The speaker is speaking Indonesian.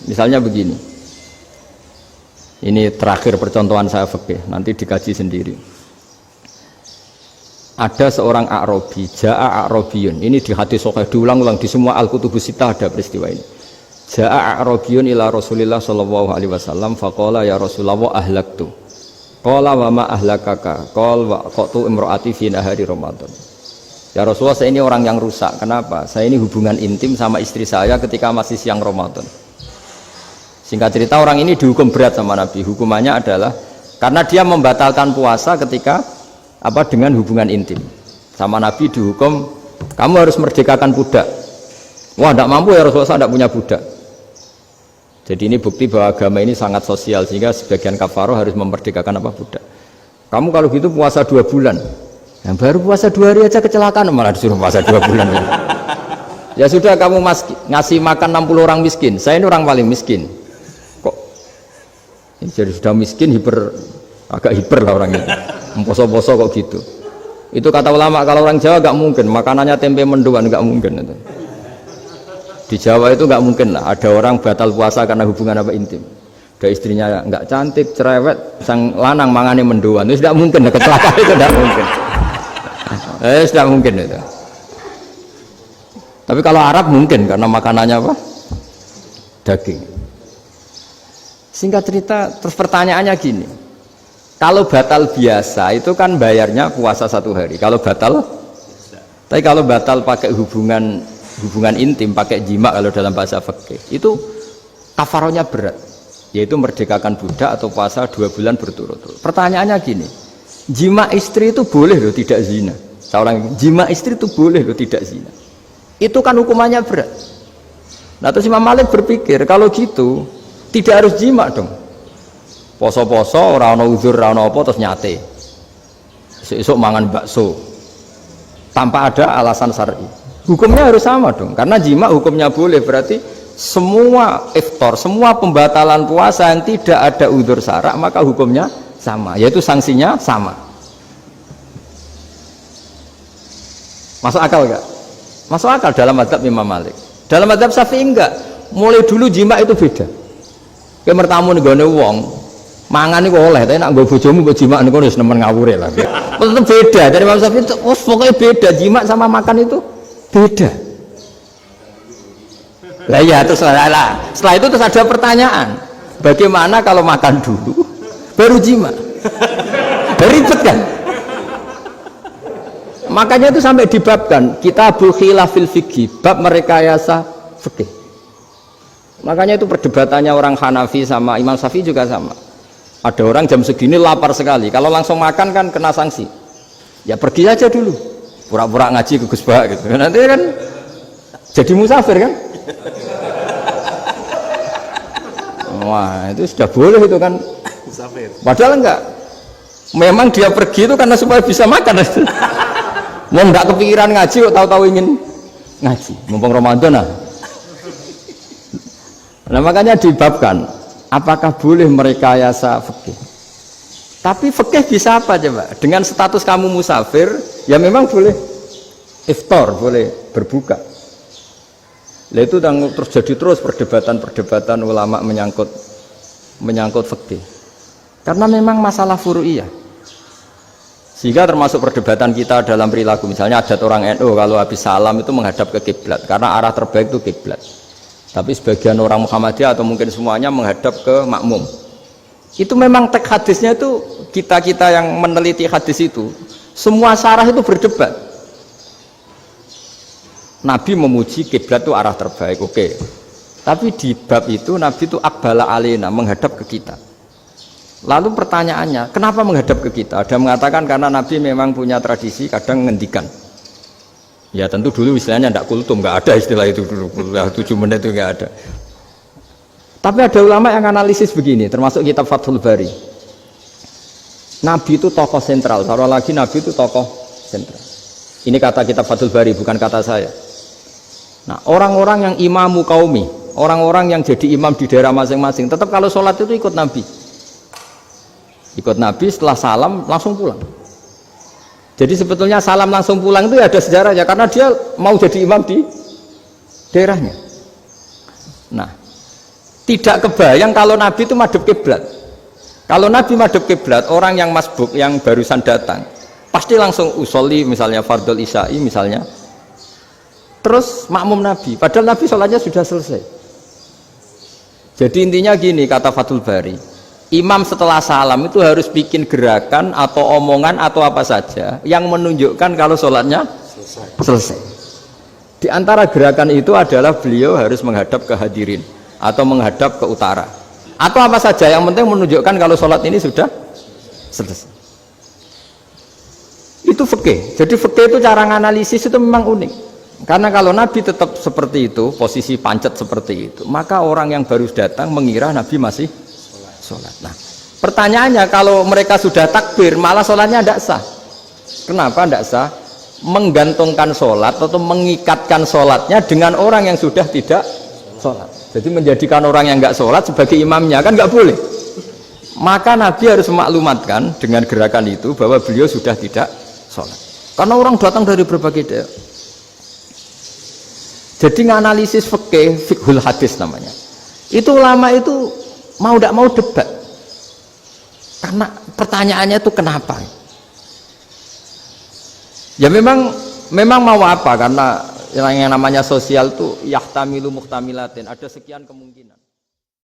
Misalnya begini, ini terakhir percontohan saya fikih, nanti dikaji sendiri. Ada seorang A'rabi, Ja'a A'rabiyun, ini di hadis sahih diulang-ulang di semua Al-Kutubus Sittah ada peristiwa ini. Ja'a A'rabiyun ila Rasulillah sallallahu alaihi wasallam faqala ya Rasulullah ahlaktu. Qala wa ma ahlakaka? Qala wa qatu imraati fi nahari Ramadan. Ya Rasulullah, saya ini orang yang rusak. Kenapa? Saya ini hubungan intim sama istri saya ketika masih siang Ramadan. Singkat cerita, orang ini dihukum berat sama Nabi. Hukumannya adalah karena dia membatalkan puasa ketika dengan hubungan intim. Sama Nabi dihukum, kamu harus merdekakan budak. Wah, tidak mampu ya Rasulullah, saya tidak punya budak. Jadi ini bukti bahwa agama ini sangat sosial, sehingga sebagian kafaroh harus memerdekakan budak. Kamu kalau gitu puasa 2 bulan. Yang baru puasa 2 hari aja kecelakaan, malah disuruh puasa 2 bulan. Ya sudah, kamu ngasih makan 60 orang miskin. Saya ini orang paling miskin. Kok jadi sudah miskin, agak hiper lah orang itu. Poso-poso kok gitu. Itu kata ulama, kalau orang Jawa gak mungkin makanannya tempe mendoan, gak mungkin itu. Di Jawa itu nggak mungkin lah ada orang batal puasa karena hubungan intim. Ada istrinya nggak cantik, cerewet, sang lanang mangane mendoan, itu tidak mungkin. Kecelakaan itu tidak mungkin. Tidak mungkin itu. Tapi kalau Arab mungkin karena makanannya daging. Singkat cerita, terus pertanyaannya gini, kalau batal biasa itu kan bayarnya puasa 1 hari. Kalau batal, tapi kalau batal pakai hubungan intim, pakai jima kalau dalam bahasa fikih itu kafarohnya berat, yaitu merdekakan budak atau puasa 2 bulan berturut-turut. Pertanyaannya gini, jima istri itu boleh loh tidak zina? Seorang jima istri itu boleh loh tidak zina, itu kan hukumannya berat. Nah terus Imam Malik berpikir kalau gitu tidak harus jima dong, poso-poso ora ono uzur ora ono apa terus nyate esuk mangan bakso tanpa ada alasan syar'i. Hukumnya harus sama dong, karena jima hukumnya boleh, berarti semua iftar, semua pembatalan puasa yang tidak ada udzur syara' maka hukumnya sama, yaitu sanksinya sama. Masuk akal enggak? Masuk akal dalam mazhab Imam Malik. Dalam mazhab Syafi'i enggak. Mulai dulu jima itu beda. Kayak mertamu nih gone wong, mangan iku oleh, tapi nak nggo bojomu mbok jima niku wis nemen ngawure lah. Tetep beda dari Imam Syafi'i, pokoknya beda, jima sama makan itu beda. Lah ya, terus setelah itu terus ada pertanyaan, bagaimana kalau makan dulu baru jima? Ribet kan? Makanya itu sampai dibabkan Kitabul Khilafil Fiqhi, bab merekayasa fikih. Makanya itu perdebatannya orang Hanafi sama Imam Syafi'i juga sama. Ada orang jam segini lapar sekali, kalau langsung makan kan kena sanksi. Ya pergi aja dulu, pura-pura ngaji ke Gus Bah gitu. Nanti kan jadi musafir kan? Wah, itu sudah boleh itu kan? Musafir. Padahal enggak. Memang dia pergi itu karena supaya bisa makan. Mau enggak kepikiran ngaji kok tahu-tahu ingin ngaji. Mumpung Ramadan lah. Nah makanya dibabkan, apakah boleh merekayasa fikih? Tapi fikih bisa apa coba? Dengan status kamu musafir, ya memang boleh iftar, boleh berbuka. Lah itu terus perdebatan ulama menyangkut fikih. Karena memang masalah furu'iyah. Sehingga termasuk perdebatan kita dalam perilaku, misalnya adat orang NU kalau habis salam itu menghadap ke kiblat, karena arah terbaik itu kiblat. Tapi sebagian orang Muhammadiyah atau mungkin semuanya menghadap ke makmum. Itu memang teks hadisnya itu, kita yang meneliti hadis itu, semua syarah itu berdebat. Nabi memuji kiblat itu arah terbaik, oke. Tapi di bab itu Nabi itu aqbala alaina, menghadap ke kita. Lalu pertanyaannya, kenapa menghadap ke kita? Ada mengatakan karena Nabi memang punya tradisi kadang ngendikan. Ya tentu dulu istilahnya tidak kultum, nggak ada istilah itu dulu, 7 menit itu nggak ada. Tapi ada ulama yang analisis begini, termasuk kitab Fathul Bari. Nabi itu tokoh sentral, taruh lagi Nabi itu tokoh sentral. Ini kata kitab Fathul Bari, bukan kata saya. Nah, orang-orang yang imamu qaumi, orang-orang yang jadi imam di daerah masing-masing, tetap kalau sholat itu ikut Nabi. Ikut Nabi, setelah salam langsung pulang. Jadi sebetulnya salam langsung pulang itu ada sejarahnya, karena dia mau jadi imam di daerahnya. Nah, Tidak kebayang kalau Nabi itu madhep kiblat. Kalau Nabi madhep kiblat, orang yang masbuk yang barusan datang pasti langsung usolli misalnya fardhu isya'i misalnya. Terus makmum Nabi, padahal Nabi sholatnya sudah selesai. Jadi intinya gini kata Fathul Bari, imam setelah salam itu harus bikin gerakan atau omongan atau apa saja yang menunjukkan kalau sholatnya selesai. Di antara gerakan itu adalah beliau harus menghadap ke hadirin atau menghadap ke utara atau apa saja yang penting menunjukkan kalau sholat ini sudah selesai. Itu fikih. Jadi fikih itu cara menganalisis itu memang unik. Karena kalau Nabi tetap seperti itu, posisi pancet seperti itu, maka orang yang baru datang mengira Nabi masih sholat. Nah, pertanyaannya kalau mereka sudah takbir, malah sholatnya tidak sah. Kenapa tidak sah? Menggantungkan sholat atau mengikatkan sholatnya dengan orang yang sudah tidak sholat. Jadi menjadikan orang yang nggak sholat sebagai imamnya kan nggak boleh. Maka Nabi harus memaklumatkan dengan gerakan itu bahwa beliau sudah tidak sholat. Karena orang datang dari berbagai daerah. Jadi nganalisis fikih, fiqhul hadis namanya. Itu ulama itu mau tidak mau debat. Karena pertanyaannya itu kenapa? Ya memang mau apa? Karena yang namanya sosial itu yahtamilu muhtamilatin, ada sekian kemungkinan.